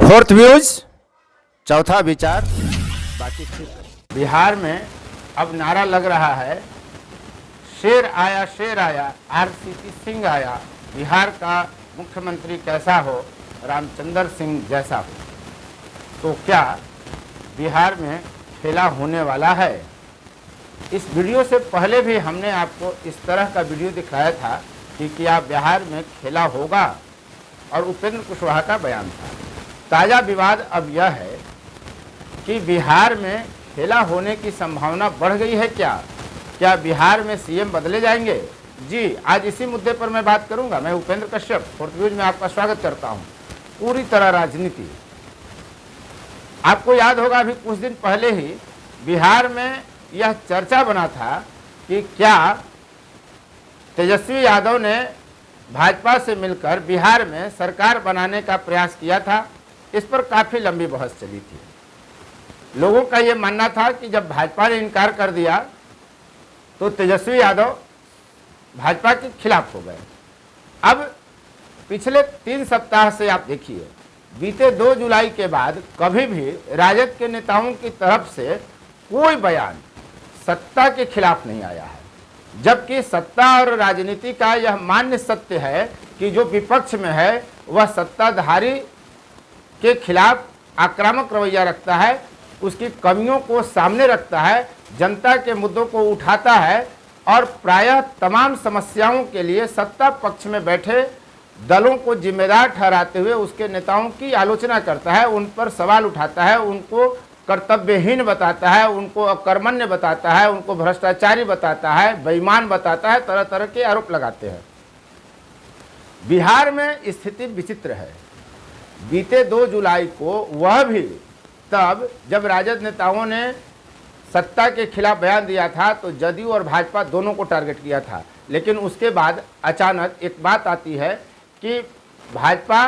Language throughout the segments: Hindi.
फोर्थ व्यूज, चौथा विचार, बाकी ठीक। बिहार में अब नारा लग रहा है, शेर आया, आरसीपी सिंह आया, बिहार का मुख्यमंत्री कैसा हो, रामचंद्र सिंह जैसा हो। तो क्या बिहार में खेला होने वाला है? इस वीडियो से पहले भी हमने आपको इस तरह का वीडियो दिखाया था कि क्या बिहार में खेला होगा, और उपेंद्र कुशवाहा का बयान था। ताज़ा विवाद अब यह है कि बिहार में खेला होने की संभावना बढ़ गई है। क्या बिहार में सीएम बदले जाएंगे? जी, आज इसी मुद्दे पर मैं बात करूंगा। मैं उपेंद्र कश्यप, फोर्थ व्यूज में आपका स्वागत करता हूं। पूरी तरह राजनीति, आपको याद होगा अभी कुछ दिन पहले ही बिहार में यह चर्चा बना था कि क्या तेजस्वी यादव ने भाजपा से मिलकर बिहार में सरकार बनाने का प्रयास किया था। इस पर काफ़ी लंबी बहस चली थी। लोगों का ये मानना था कि जब भाजपा ने इनकार कर दिया तो तेजस्वी यादव भाजपा के खिलाफ हो गए। अब पिछले 3 सप्ताह से आप देखिए, बीते 2 जुलाई के बाद कभी भी राजद के नेताओं की तरफ से कोई बयान सत्ता के खिलाफ नहीं आया है, जबकि सत्ता और राजनीति का यह मान्य सत्य है कि जो विपक्ष में है वह सत्ताधारी के खिलाफ आक्रामक रवैया रखता है, उसकी कमियों को सामने रखता है, जनता के मुद्दों को उठाता है और प्रायः तमाम समस्याओं के लिए सत्ता पक्ष में बैठे दलों को जिम्मेदार ठहराते हुए उसके नेताओं की आलोचना करता है, उन पर सवाल उठाता है, उनको कर्तव्यहीन बताता है, उनको अकर्मण्य बताता है, उनको भ्रष्टाचारी बताता है, बेईमान बताता है, तरह तरह के आरोप लगाते हैं। बिहार में स्थिति विचित्र है। बीते 2 जुलाई को, वह भी तब जब राजद नेताओं ने सत्ता के खिलाफ बयान दिया था तो जदयू और भाजपा दोनों को टारगेट किया था। लेकिन उसके बाद अचानक एक बात आती है कि भाजपा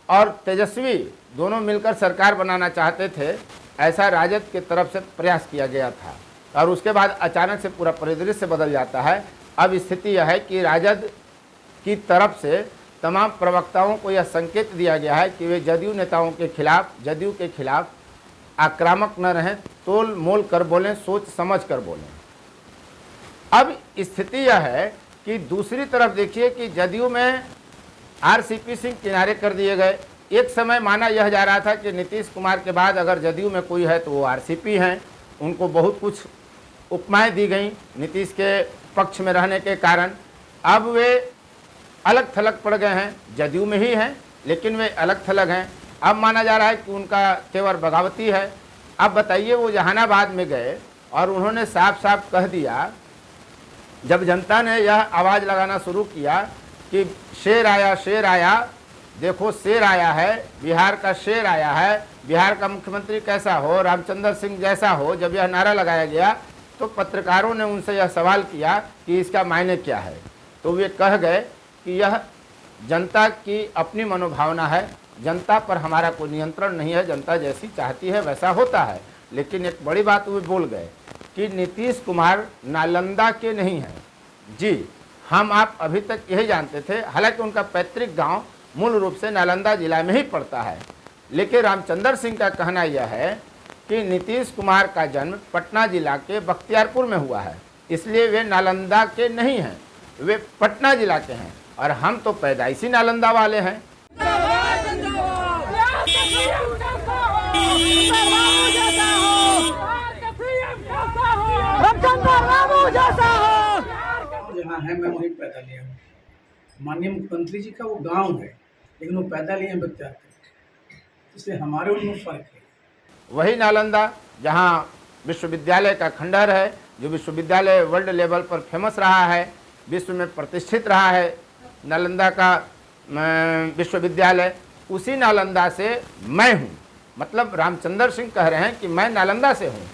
और तेजस्वी दोनों मिलकर सरकार बनाना चाहते थे, ऐसा राजद की तरफ से प्रयास किया गया था। और उसके बाद अचानक से पूरा परिदृश्य बदल जाता है। अब स्थिति यह है कि राजद की तरफ से तमाम प्रवक्ताओं को यह संकेत दिया गया है कि वे जदयू नेताओं के खिलाफ, जदयू के खिलाफ आक्रामक न रहें, तोल मोल कर बोलें, सोच समझ कर बोलें। अब स्थिति यह है कि दूसरी तरफ देखिए कि जदयू में आरसीपी सिंह किनारे कर दिए गए। एक समय माना यह जा रहा था कि नीतीश कुमार के बाद अगर जदयू में कोई है तो वो आरसीपी हैं। उनको बहुत कुछ उपमाएं दी गई नीतीश के पक्ष में रहने के कारण। अब वे अलग थलग पड़ गए हैं, जदयू में ही हैं लेकिन वे अलग थलग हैं। अब माना जा रहा है कि उनका तेवर बगावती है। अब बताइए, वो जहानाबाद में गए और उन्होंने साफ साफ कह दिया, जब जनता ने यह आवाज़ लगाना शुरू किया कि शेर आया, देखो शेर आया है, बिहार का शेर आया है, बिहार का मुख्यमंत्री कैसा हो, रामचंद्र सिंह जैसा हो। जब यह नारा लगाया गया तो पत्रकारों ने उनसे यह सवाल किया कि इसका मायने क्या है। तो वे कह गए कि यह जनता की अपनी मनोभावना है, जनता पर हमारा कोई नियंत्रण नहीं है, जनता जैसी चाहती है वैसा होता है। लेकिन एक बड़ी बात वे बोल गए कि नीतीश कुमार नालंदा के नहीं हैं। जी, हम आप अभी तक यही जानते थे, हालांकि उनका पैतृक गांव मूल रूप से नालंदा जिला में ही पड़ता है। लेकिन रामचंद्र सिंह का कहना यह है कि नीतीश कुमार का जन्म पटना जिला के बख्तियारपुर में हुआ है, इसलिए वे नालंदा के नहीं हैं, वे पटना जिला के हैं और हम तो पैदाइशी नालंदा वाले हैं। जहाँ है मैं वहीं पैदा लिया हूँ। माननीय मुख्यमंत्री जी का वो गांव है लेकिन वो पैदा लिए हैं बख्तियारपुर, इसलिए हमारे उनमें फर्क है। वही नालंदा जहाँ विश्वविद्यालय का खंडहर है, जो विश्वविद्यालय वर्ल्ड लेवल पर फेमस रहा है, विश्व में प्रतिष्ठित रहा है नालंदा का विश्वविद्यालय, उसी नालंदा से मैं हूँ। मतलब रामचंद्र सिंह कह रहे हैं कि मैं नालंदा से हूँ।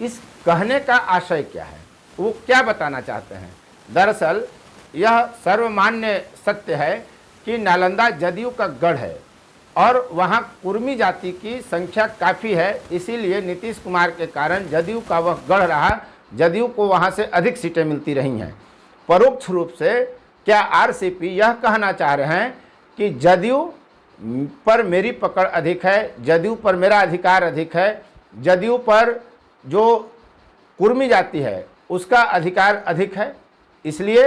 इस कहने का आशय क्या है, वो क्या बताना चाहते हैं? दरअसल यह सर्वमान्य सत्य है कि नालंदा जदयू का गढ़ है और वहाँ कुर्मी जाति की संख्या काफ़ी है, इसीलिए नीतीश कुमार के कारण जदयू का वह गढ़ रहा, जदयू को वहाँ से अधिक सीटें मिलती रही हैं। परोक्ष रूप से क्या आरसीपी यह कहना चाह रहे हैं कि जदयू पर मेरी पकड़ अधिक है, जदयू पर मेरा अधिकार अधिक है, जदयू पर जो कुर्मी जाति है उसका अधिकार अधिक है, इसलिए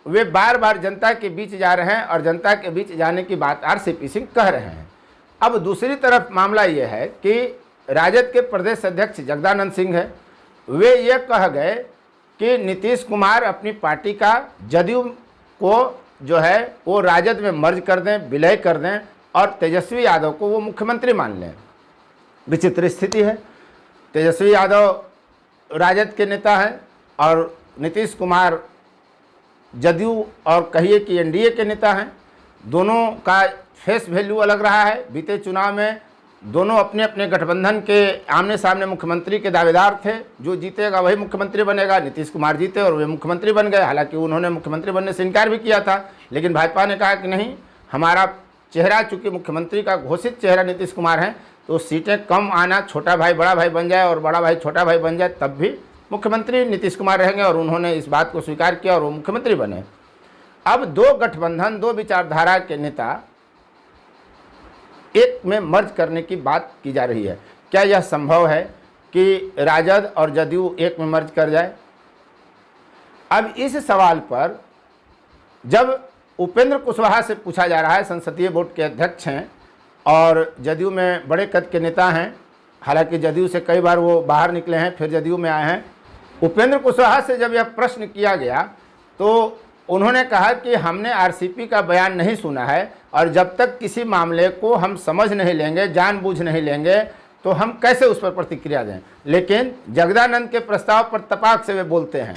वे बार बार जनता के बीच जा रहे हैं और जनता के बीच जाने की बात आरसीपी सिंह कह रहे हैं। अब दूसरी तरफ मामला यह है कि राजद के प्रदेश अध्यक्ष जगदानंद सिंह है, वे ये कह गए कि नीतीश कुमार अपनी पार्टी का जदयू को जो है वो राजद में मर्ज कर दें, विलय कर दें और तेजस्वी यादव को वो मुख्यमंत्री मान लें। विचित्र स्थिति है। तेजस्वी यादव राजद के नेता हैं और नीतीश कुमार जदयू और कहिए कि एनडीए के नेता हैं। दोनों का फेस वैल्यू अलग रहा है। बीते चुनाव में दोनों अपने अपने गठबंधन के आमने सामने मुख्यमंत्री के दावेदार थे, जो जीतेगा वही मुख्यमंत्री बनेगा। नीतीश कुमार जीते और वे मुख्यमंत्री बन गए, हालांकि उन्होंने मुख्यमंत्री बनने से इनकार भी किया था, लेकिन भाजपा ने कहा कि नहीं, हमारा चेहरा चूँकि मुख्यमंत्री का घोषित चेहरा नीतीश कुमार हैं, तो सीटें कम आना, छोटा भाई बड़ा भाई बन जाए और बड़ा भाई छोटा भाई बन जाए, तब भी मुख्यमंत्री नीतीश कुमार रहेंगे, और उन्होंने इस बात को स्वीकार किया और वो मुख्यमंत्री बने। अब दो गठबंधन, दो विचारधारा के नेता एक में मर्ज करने की बात की जा रही है। क्या यह संभव है कि राजद और जदयू एक में मर्ज कर जाए? अब इस सवाल पर जब उपेंद्र कुशवाहा से पूछा जा रहा है, संसदीय बोर्ड के अध्यक्ष हैं और जदयू में बड़े कद के नेता हैं, हालांकि जदयू से कई बार वो बाहर निकले हैं फिर जदयू में आए हैं। उपेंद्र कुशवाहा से जब यह प्रश्न किया गया तो उन्होंने कहा कि हमने आरसीपी का बयान नहीं सुना है और जब तक किसी मामले को हम समझ नहीं लेंगे, जानबूझ नहीं लेंगे, तो हम कैसे उस पर प्रतिक्रिया दें। लेकिन जगदानंद के प्रस्ताव पर तपाक से वे बोलते हैं।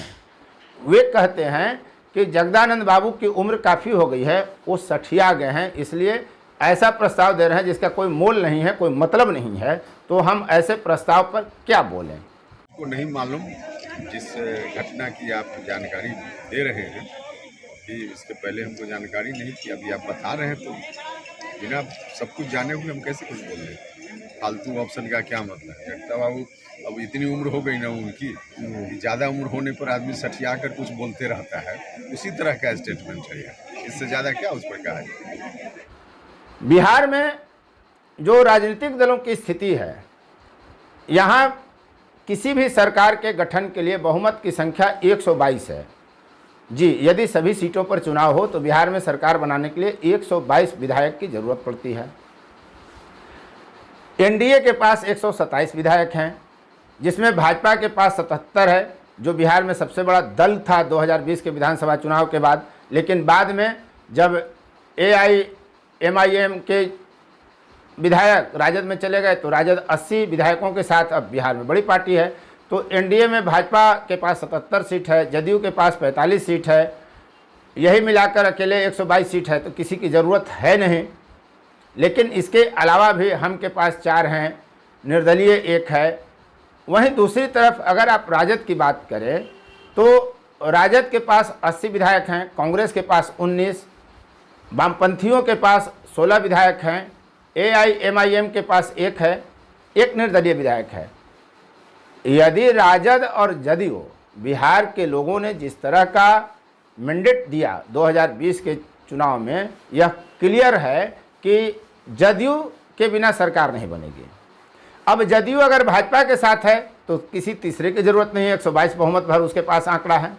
वे कहते हैं कि जगदानंद बाबू की उम्र काफ़ी हो गई है, वो सठिया गए हैं, इसलिए ऐसा प्रस्ताव दे रहे हैं जिसका कोई मोल नहीं है, कोई मतलब नहीं है, तो हम ऐसे प्रस्ताव पर क्या बोलें। को नहीं मालूम जिस घटना की आप जानकारी दे रहे हैं कि इसके पहले हमको जानकारी नहीं थी, अभी आप बता रहे हैं तो बिना सब कुछ जाने हुए हम कैसे कुछ बोल रहे हैं। फालतू ऑप्शन का क्या मतलब है? जगता बाबू अब इतनी उम्र हो गई ना उनकी, ज़्यादा उम्र होने पर आदमी सटिया कर कुछ बोलते रहता है, उसी तरह का स्टेटमेंट है यह। इससे ज़्यादा क्या उस पर कहा जाए। बिहार में जो राजनीतिक दलों की स्थिति है, यहाँ किसी भी सरकार के गठन के लिए बहुमत की संख्या 122 है। जी, यदि सभी सीटों पर चुनाव हो तो बिहार में सरकार बनाने के लिए 122 विधायक की जरूरत पड़ती है। एनडीए के पास 127 विधायक हैं, जिसमें भाजपा के पास 77 है, जो बिहार में सबसे बड़ा दल था 2020 के विधानसभा चुनाव के बाद। लेकिन बाद में जब AIMIM के विधायक राजद में चले गए तो राजद 80 विधायकों के साथ अब बिहार में बड़ी पार्टी है। तो एनडीए में भाजपा के पास 77 सीट है, जदयू के पास 45 सीट है, यही मिलाकर अकेले 122 सीट है, तो किसी की ज़रूरत है नहीं। लेकिन इसके अलावा भी हम के पास 4 हैं, निर्दलीय 1 है। वहीं दूसरी तरफ अगर आप राजद की बात करें तो राजद के पास 80 विधायक हैं, कांग्रेस के पास 19, वामपंथियों के पास 16 विधायक हैं, AIMIM के पास 1 है, 1 निर्दलीय विधायक है। यदि राजद और जदयू बिहार के लोगों ने जिस तरह का मैंडेट दिया 2020 के चुनाव में, यह क्लियर है कि जदयू के बिना सरकार नहीं बनेगी। अब जदयू अगर भाजपा के साथ है तो किसी तीसरे की ज़रूरत नहीं है, 122 बहुमत भर उसके पास आंकड़ा है।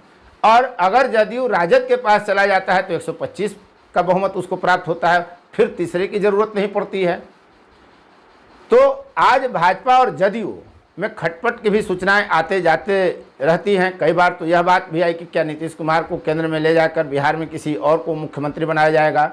और अगर जदयू राजद के पास चला जाता है तो 125 का बहुमत उसको प्राप्त होता है, फिर तीसरे की ज़रूरत नहीं पड़ती है। तो आज भाजपा और जदयू में खटपट की भी सूचनाएं आते जाते रहती हैं। कई बार तो यह बात भी आई कि क्या नीतीश कुमार को केंद्र में ले जाकर बिहार में किसी और को मुख्यमंत्री बनाया जाएगा।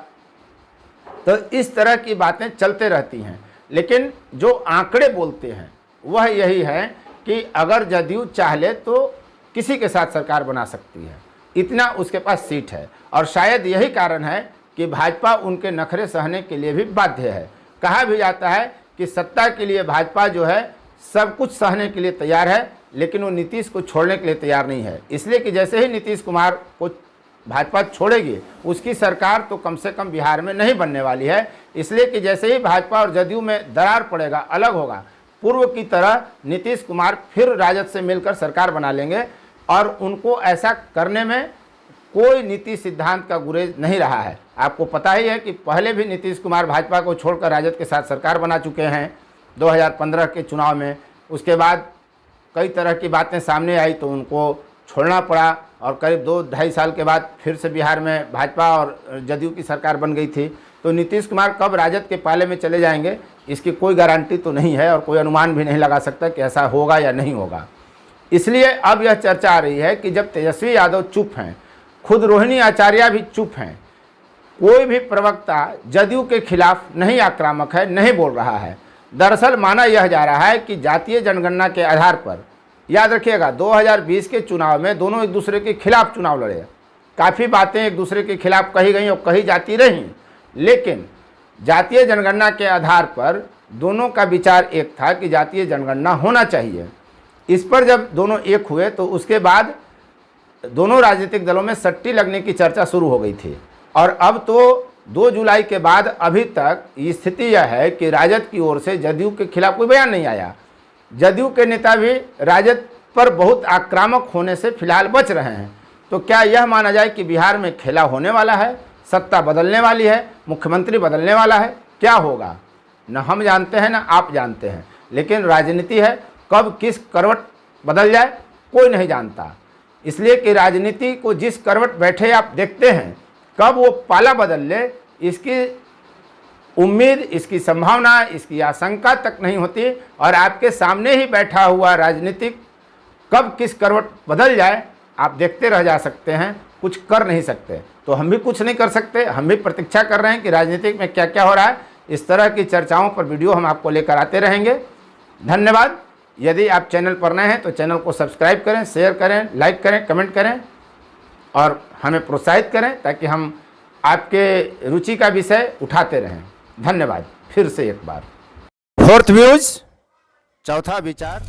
तो इस तरह की बातें चलते रहती हैं, लेकिन जो आंकड़े बोलते हैं वह यही है कि अगर जदयू चाह ले तो किसी के साथ सरकार बना सकती है, इतना उसके पास सीट है। और शायद यही कारण है कि भाजपा उनके नखरे सहने के लिए भी बाध्य है। कहा भी जाता है कि सत्ता के लिए भाजपा जो है सब कुछ सहने के लिए तैयार है, लेकिन वो नीतीश को छोड़ने के लिए तैयार नहीं है। इसलिए कि जैसे ही नीतीश कुमार को भाजपा छोड़ेगी उसकी सरकार तो कम से कम बिहार में नहीं बनने वाली है। इसलिए कि जैसे ही भाजपा और जदयू में दरार पड़ेगा, अलग होगा, पूर्व की तरह नीतीश कुमार फिर राजद से मिलकर सरकार बना लेंगे और उनको ऐसा करने में कोई नीति सिद्धांत का गुरेज नहीं रहा है। आपको पता ही है कि पहले भी नीतीश कुमार भाजपा को छोड़कर राजद के साथ सरकार बना चुके हैं 2015 के चुनाव में। उसके बाद कई तरह की बातें सामने आई तो उनको छोड़ना पड़ा और करीब 2-2.5 साल के बाद फिर से बिहार में भाजपा और जदयू की सरकार बन गई थी। तो नीतीश कुमार कब राजद के पाले में चले जाएंगे इसकी कोई गारंटी तो नहीं है और कोई अनुमान भी नहीं लगा सकता कि ऐसा होगा या नहीं होगा। इसलिए अब यह चर्चा आ रही है कि जब तेजस्वी यादव चुप हैं, खुद रोहिणी आचार्य भी चुप हैं, कोई भी प्रवक्ता जदयू के खिलाफ नहीं आक्रामक है, नहीं बोल रहा है। दरअसल माना यह जा रहा है कि जातीय जनगणना के आधार पर, याद रखिएगा 2020 के चुनाव में दोनों एक दूसरे के खिलाफ चुनाव लड़े, काफ़ी बातें एक दूसरे के खिलाफ कही गई और कही जाती रहीं, लेकिन जातीय जनगणना के आधार पर दोनों का विचार एक था कि जातीय जनगणना होना चाहिए। इस पर जब दोनों एक हुए तो उसके बाद दोनों राजनीतिक दलों में सट्टी लगने की चर्चा शुरू हो गई थी और अब तो 2 जुलाई के बाद अभी तक स्थिति यह है कि राजद की ओर से जदयू के खिलाफ कोई बयान नहीं आया। जदयू के नेता भी राजद पर बहुत आक्रामक होने से फिलहाल बच रहे हैं। तो क्या यह माना जाए कि बिहार में खेला होने वाला है, सत्ता बदलने वाली है, मुख्यमंत्री बदलने वाला है? क्या होगा न हम जानते हैं न आप जानते हैं, लेकिन राजनीति है, कब किस करवट बदल जाए कोई नहीं जानता। इसलिए कि राजनीति को जिस करवट बैठे आप देखते हैं, कब वो पाला बदल ले इसकी उम्मीद, इसकी संभावना, इसकी आशंका तक नहीं होती और आपके सामने ही बैठा हुआ राजनीतिक कब किस करवट बदल जाए आप देखते रह जा सकते हैं, कुछ कर नहीं सकते। तो हम भी कुछ नहीं कर सकते, हम भी प्रतीक्षा कर रहे हैं कि राजनीतिक में क्या क्या हो रहा है। इस तरह की चर्चाओं पर वीडियो हम आपको लेकर आते रहेंगे। धन्यवाद। यदि आप चैनल पर नए हैं तो चैनल को सब्सक्राइब करें, शेयर करें, लाइक करें, कमेंट करें और हमें प्रोत्साहित करें ताकि हम आपके रुचि का विषय उठाते रहें। धन्यवाद। फिर से एक बार 4th व्यूज, चौथा विचार।